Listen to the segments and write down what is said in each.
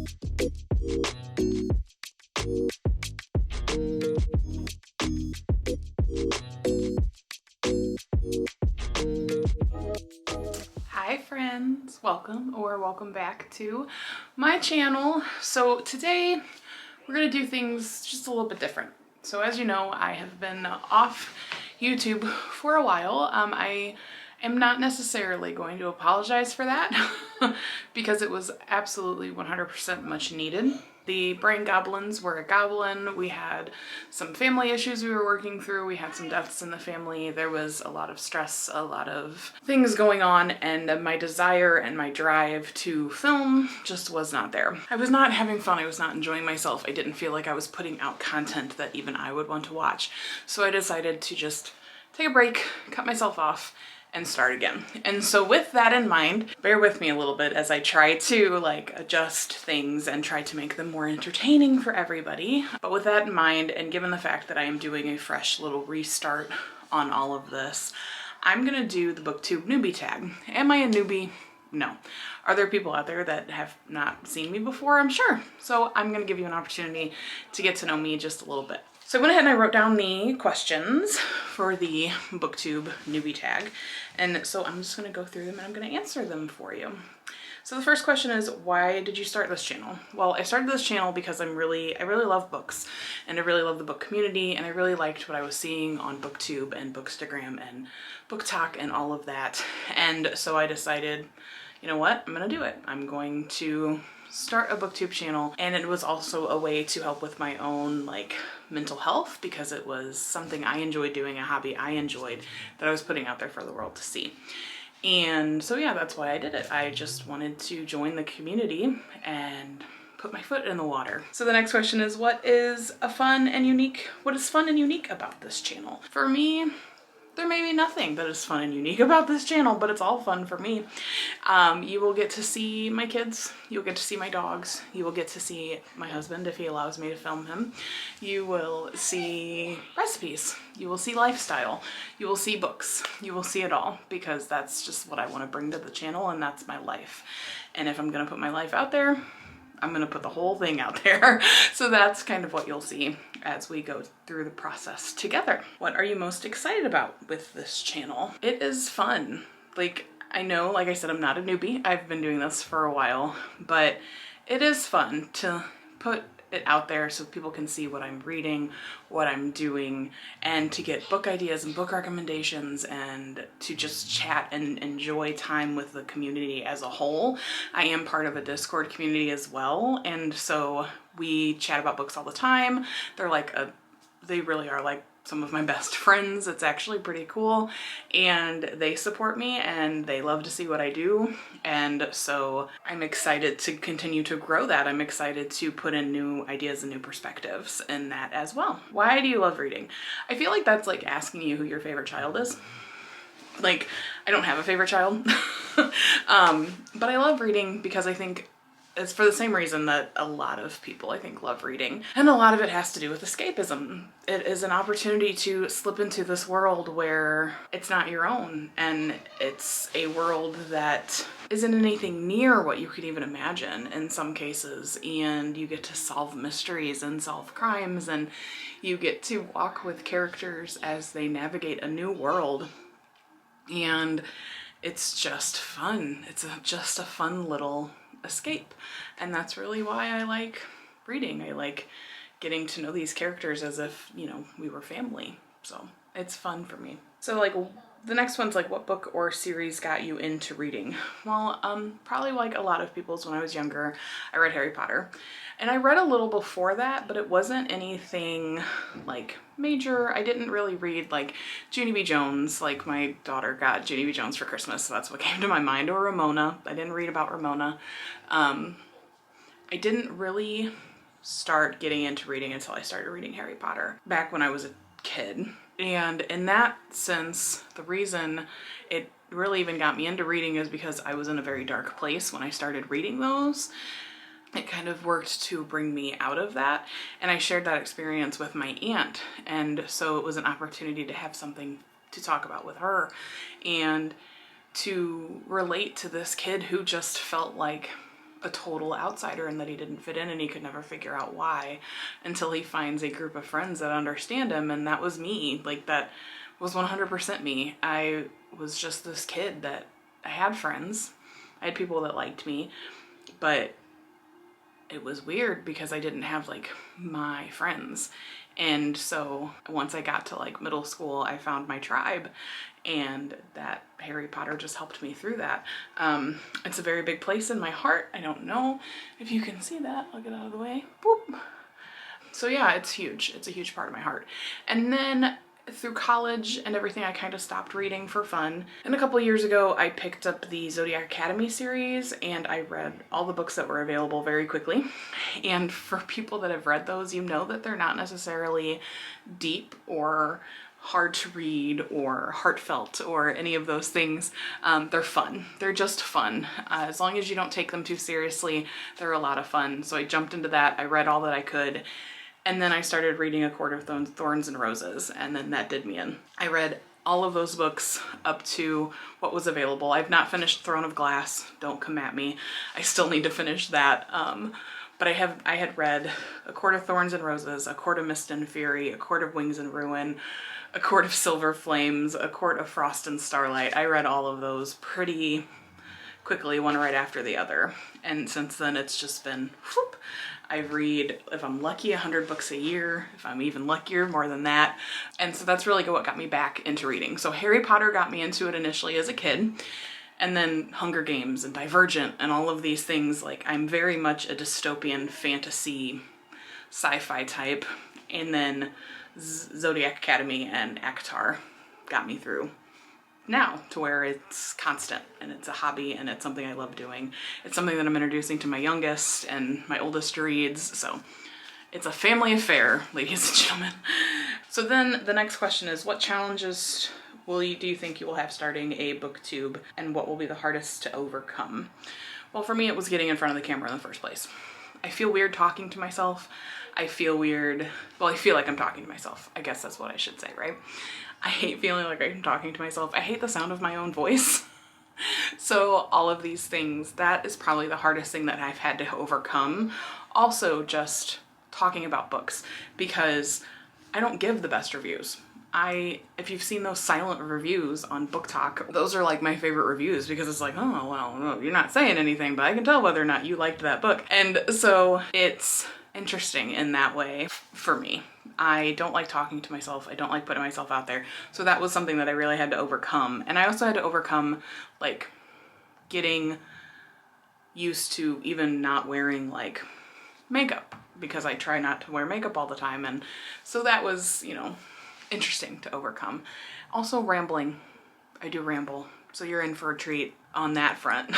Hi friends, welcome back to my channel. So today we're gonna do things just a little bit different. So as you know, I have been off YouTube for a while. I am not necessarily going to apologize for that because it was absolutely 100% much needed. The brain goblins were a goblin. We had some family issues we were working through. We had some deaths in the family. There was a lot of stress, a lot of things going on, and my desire and my drive to film just was not there. I was not having fun. I was not enjoying myself. I didn't feel like I was putting out content that even I would want to watch. So I decided to just take a break, cut myself off, and start again. And so with that in mind, bear with me a little bit as I try to adjust things and try to make them more entertaining for everybody. But with that in mind, and given the fact that I am doing a fresh little restart on all of this, I'm gonna do the Booktube Newbie Tag. Am I a newbie? No. Are there people out there that have not seen me before? I'm sure. So I'm gonna give you an opportunity to get to know me just a little bit. So I went ahead and I wrote down the questions for the Booktube Newbie Tag. And so I'm just gonna go through them and I'm gonna answer them for you. So the first question is, why did you start this channel? Well, I started this channel because I really love books, and I really love the book community, and I really liked what I was seeing on Booktube and Bookstagram and BookTok and all of that. And so I decided, you know what, I'm gonna do it. I'm going to start a Booktube channel, and it was also a way to help with my own mental health, because it was something I enjoyed doing, a hobby I enjoyed that I was putting out there for the world to see. And so yeah, that's why I did it. I just wanted to join the community and put my foot in the water. So the next question is, what is fun and unique about this channel? For me, there may be nothing that is fun and unique about this channel, but it's all fun for me. You will get to see my kids, you'll get to see my dogs, you will get to see my husband if he allows me to film him. You will see recipes, you will see lifestyle, you will see books, you will see it all, because that's just what I want to bring to the channel, and that's my life. And if I'm gonna put my life out there, I'm gonna put the whole thing out there. So that's kind of what you'll see as we go through the process together. What are you most excited about with this channel? It is fun. I know, like I said, I'm not a newbie. I've been doing this for a while, but it is fun to put it out there so people can see what I'm reading, what I'm doing, and to get book ideas and book recommendations, and to just chat and enjoy time with the community as a whole. I am part of a Discord community as well, and so we chat about books all the time. They really are like some of my best friends. It's actually pretty cool, and they support me and they love to see what I do, and so I'm excited to continue to grow that. I'm excited to put in new ideas and new perspectives in that as well. Why do you love reading? I feel like that's like asking you who your favorite child is. I don't have a favorite child, but I love reading because I think it's for the same reason that a lot of people, I think, love reading. And a lot of it has to do with escapism. It is an opportunity to slip into this world where it's not your own, and it's a world that isn't anything near what you could even imagine in some cases, and you get to solve mysteries and solve crimes, and you get to walk with characters as they navigate a new world, and it's just fun. It's just a fun little escape, and that's really why I like reading. I like getting to know these characters as if, you know, we were family. So it's fun for me. So the next one's what book or series got you into reading? Well, probably like a lot of people's, when I was younger, I read Harry Potter. And I read a little before that, but it wasn't anything major. I didn't really read Junie B. Jones. My daughter got Junie B. Jones for Christmas, so that's what came to my mind, or Ramona. I didn't read about Ramona. I didn't really start getting into reading until I started reading Harry Potter back when I was a kid. And in that sense, the reason it really even got me into reading is because I was in a very dark place when I started reading those. It kind of worked to bring me out of that, and I shared that experience with my aunt, and so it was an opportunity to have something to talk about with her and to relate to this kid who just felt like a total outsider and that he didn't fit in, and he could never figure out why until he finds a group of friends that understand him. And that was me. Like, that was 100% me. I was just this kid that I had friends. I had people that liked me, but it was weird because I didn't have like my friends. And so once I got to like middle school, I found my tribe, and that Harry Potter just helped me through that. It's a very big place in my heart. I don't know if you can see that. I'll get out of the way. Boop. So yeah, it's huge. It's a huge part of my heart. And then through college and everything, I kind of stopped reading for fun. And a couple of years ago, I picked up the Zodiac Academy series, and I read all the books that were available very quickly. And for people that have read those, you know that they're not necessarily deep or hard to read or heartfelt or any of those things. They're fun. They're just fun. As long as you don't take them too seriously, they're a lot of fun. So I jumped into that. I read all that I could. And then I started reading A Court of Thorns and Roses, and then that did me in. I read all of those books up to what was available. I've not finished Throne of Glass. Don't come at me. I still need to finish that. But I had read A Court of Thorns and Roses, A Court of Mist and Fury, A Court of Wings and Ruin, A Court of Silver Flames, A Court of Frost and Starlight. I read all of those pretty quickly, one right after the other. And since then, it's just been whoop. I read, if I'm lucky, 100 books a year. If I'm even luckier, more than that. And so that's really what got me back into reading. So Harry Potter got me into it initially as a kid, and then Hunger Games and Divergent and all of these things. Like, I'm very much a dystopian fantasy sci-fi type. And then Zodiac Academy and ACOTAR got me through now to where it's constant and it's a hobby and it's something I love doing. It's something that I'm introducing to my youngest, and my oldest reads, so it's a family affair, ladies and gentlemen. So then the next question is, what challenges do you think you will have starting a booktube, and what will be the hardest to overcome? Well, for me, it was getting in front of the camera in the first place. I feel weird talking to myself. I feel weird, well, I feel like I'm talking to myself. I guess that's what I should say, right? I hate feeling like I'm talking to myself. I hate the sound of my own voice. So all of these things, that is probably the hardest thing that I've had to overcome. Also, just talking about books, because I don't give the best reviews. If you've seen those silent reviews on Book Talk, those are like my favorite reviews, because it's like, oh, well, you're not saying anything, but I can tell whether or not you liked that book. And so it's interesting in that way for me. I don't like talking to myself. I don't like putting myself out there. So that was something that I really had to overcome. And I also had to overcome like getting used to even not wearing like makeup, because I try not to wear makeup all the time. And so that was, you know, interesting to overcome. Also rambling. I do ramble. So you're in for a treat on that front.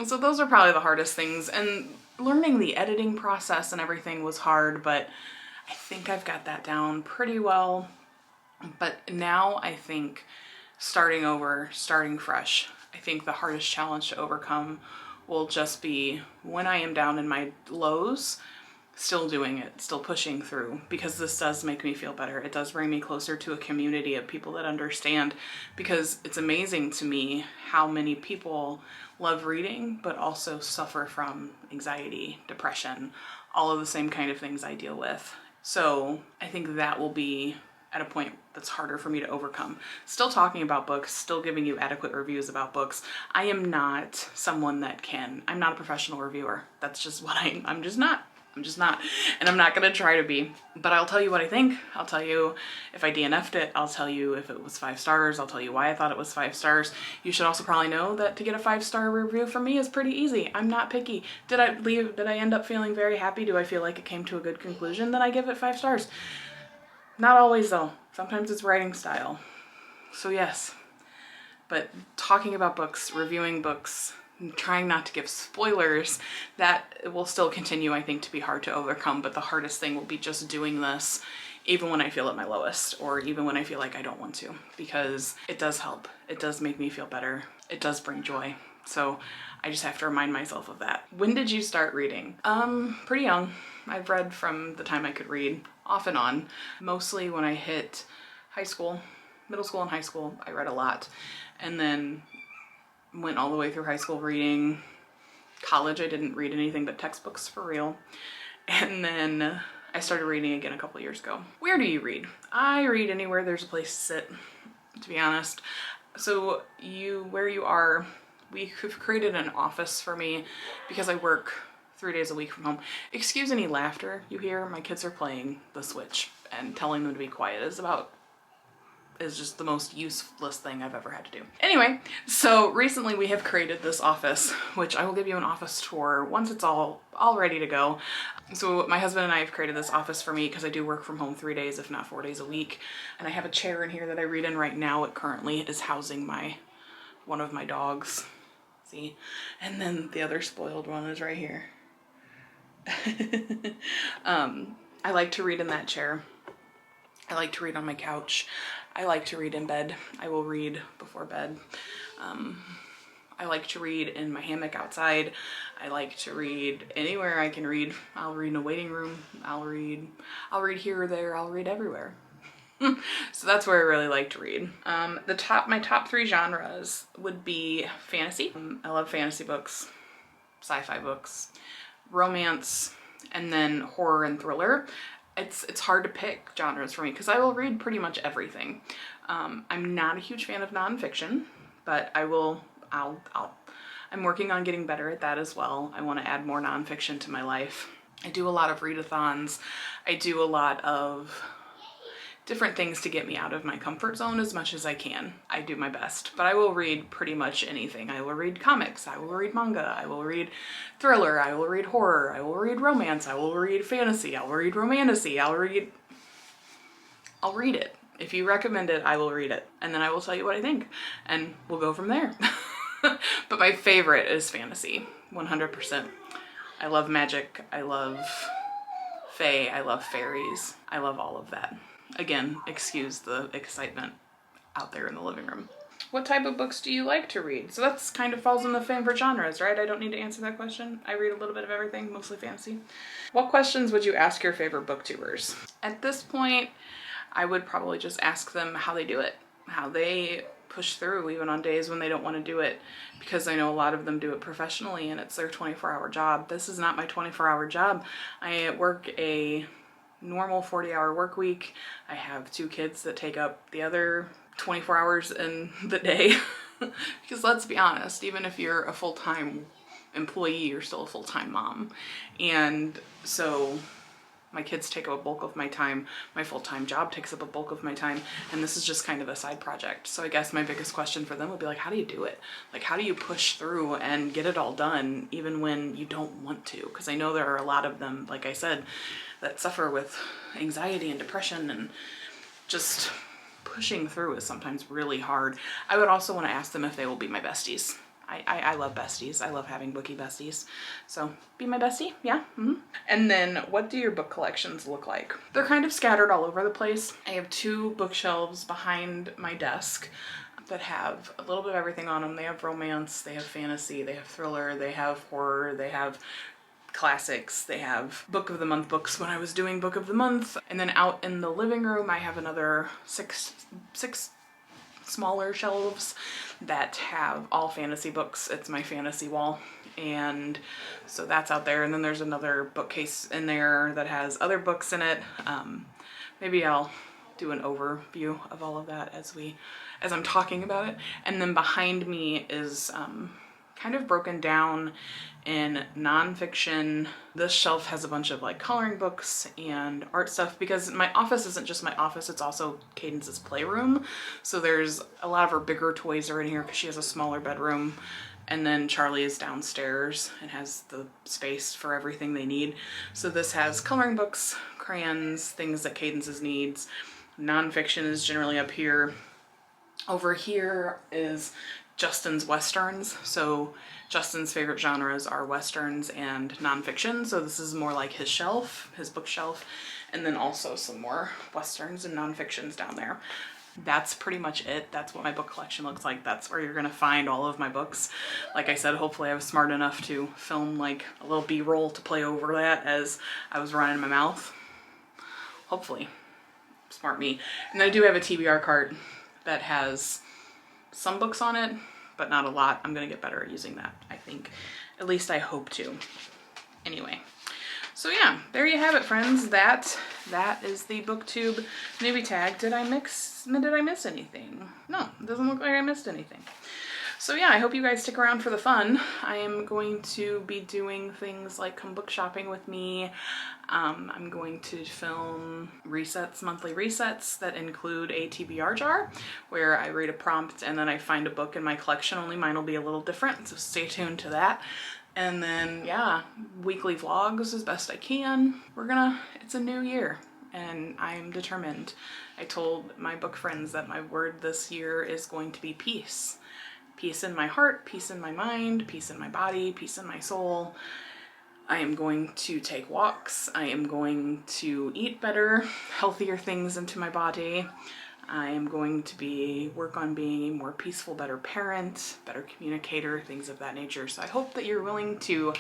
So those are probably the hardest things. And learning the editing process and everything was hard, but I think I've got that down pretty well. But now I think starting over, starting fresh, I think the hardest challenge to overcome will just be when I am down in my lows, still doing it, still pushing through, because this does make me feel better. It does bring me closer to a community of people that understand, because it's amazing to me how many people love reading, but also suffer from anxiety, depression, all of the same kind of things I deal with. So I think that will be at a point that's harder for me to overcome. Still talking about books, still giving you adequate reviews about books. I am not someone that I'm not a professional reviewer. That's just what I'm just not. I'm just not. And I'm not gonna try to be. But I'll tell you what I think. I'll tell you if I DNF'd it. I'll tell you if it was 5 stars. I'll tell you why I thought it was 5 stars. You should also probably know that to get a 5-star review from me is pretty easy. I'm not picky. Did I end up feeling very happy? Do I feel like it came to a good conclusion? Then I give it 5 stars. Not always though. Sometimes it's writing style. So yes. But talking about books, reviewing books, trying not to give spoilers, that will still continue, I think, to be hard to overcome. But the hardest thing will be just doing this even when I feel at my lowest, or even when I feel like I don't want to, because it does help. It does make me feel better. It does bring joy. So I just have to remind myself of that. When did you start reading? Pretty young. I've read from the time I could read, off and on. Mostly when I hit high school, middle school and high school, I read a lot. And then went all the way through high school reading, college, I didn't read anything but textbooks for real. And then I started reading again a couple years ago. Where do you read? I read anywhere there's a place to sit, to be honest. So where you are, we have created an office for me because I work 3 days a week from home. Excuse any laughter you hear. My kids are playing the Switch, and telling them to be quiet is just the most useless thing I've ever had to do. Anyway, so recently we have created this office, which I will give you an office tour once it's all ready to go. So my husband and I have created this office for me because I do work from home 3 days, if not 4 days a week. And I have a chair in here that I read in right now. It currently is housing one of my dogs. See? And then the other spoiled one is right here. I like to read in that chair. I like to read on my couch. I like to read in bed. I will read before bed. I like to read in my hammock outside. I like to read anywhere I can read. I'll read in a waiting room. I'll read here or there. I'll read everywhere. So that's where I really like to read. My top 3 genres would be fantasy. I love fantasy books, sci-fi books, romance, and then horror and thriller. It's hard to pick genres for me because I will read pretty much everything. I'm not a huge fan of nonfiction, but I'm working on getting better at that as well. I want to add more nonfiction to my life. I do a lot of readathons. I do a lot of different things to get me out of my comfort zone as much as I can. I do my best, but I will read pretty much anything. I will read comics, I will read manga, I will read thriller, I will read horror, I will read romance, I will read fantasy, I will read romantasy, I'll read it. If you recommend it, I will read it, and then I will tell you what I think, and we'll go from there. But my favorite is fantasy, 100%. I love magic, I love fae, I love fairies, I love all of that. Again, excuse the excitement out there in the living room. What type of books do you like to read? So that's kind of falls in the favorite genres, right? I don't need to answer that question. I read a little bit of everything, mostly fantasy. What questions would you ask your favorite booktubers? At this point, I would probably just ask them how they do it, how they push through even on days when they don't want to do it, because I know a lot of them do it professionally and it's their 24-hour job. This is not my 24-hour job. I work a normal 40-hour work week. I have 2 kids that take up the other 24 hours in the day. Because let's be honest, even if you're a full-time employee, you're still a full-time mom. And so my kids take up a bulk of my time, my full-time job takes up a bulk of my time, and this is just kind of a side project. So I guess my biggest question for them would be like, how do you do it? Like, how do you push through and get it all done even when you don't want to? Because I know there are a lot of them, like I said, that suffer with anxiety and depression, and just pushing through is sometimes really hard. I would also want to ask them if they will be my besties. I love besties. I love having bookie besties. So be my bestie, yeah. And then what do your book collections look like? They're kind of scattered all over the place. I have 2 bookshelves behind my desk that have a little bit of everything on them. They have romance, they have fantasy, they have thriller, they have horror, they have classics, they have book of the month books when I was doing book of the month. And then out in the living room I have another six smaller shelves that have all fantasy books. It's my fantasy wall, and so that's out there. And then there's another bookcase in there that has other books in it. Maybe I'll do an overview of all of that as I'm talking about it. And then behind me is kind of broken down in nonfiction. This shelf has a bunch of like coloring books and art stuff, because my office isn't just my office, it's also Cadence's playroom. So there's a lot of her bigger toys are in here because she has a smaller bedroom. And then Charlie is downstairs and has the space for everything they need. So this has coloring books, crayons, things that Cadence's needs. Nonfiction is generally up here. Over here is Justin's Westerns. So Justin's favorite genres are Westerns and nonfiction. So this is more like his shelf, his bookshelf, and then also some more Westerns and nonfictions down there. That's pretty much it. That's what my book collection looks like. That's where you're gonna find all of my books. Like I said, hopefully I was smart enough to film like a little B-roll to play over that as I was running my mouth. Hopefully. Smart me. And I do have a TBR cart that has some books on it, but not a lot. I'm gonna get better at using that, I think. At least I hope to. Anyway, so yeah, there you have it, friends. That is the Booktube Newbie Tag. Did I miss anything? No, it doesn't look like I missed anything. So yeah, I hope you guys stick around for the fun. I am going to be doing things like come book shopping with me. I'm going to film monthly resets that include a TBR jar where I read a prompt and then I find a book in my collection, only mine will be a little different, so stay tuned to that. And then yeah, weekly vlogs as best I can. It's a new year and I'm determined. I told my book friends that my word this year is going to be peace. Peace in my heart, peace in my mind, peace in my body, peace in my soul. I am going to take walks. I am going to eat better, healthier things into my body. I am going to work on being a more peaceful, better parent, better communicator, things of that nature. So I hope that you're willing to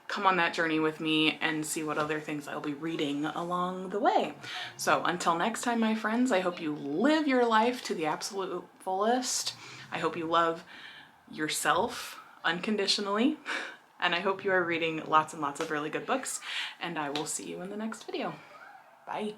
come on that journey with me and see what other things I'll be reading along the way. So until next time, my friends, I hope you live your life to the absolute fullest. I hope you love yourself unconditionally. And I hope you are reading lots and lots of really good books. And I will see you in the next video. Bye.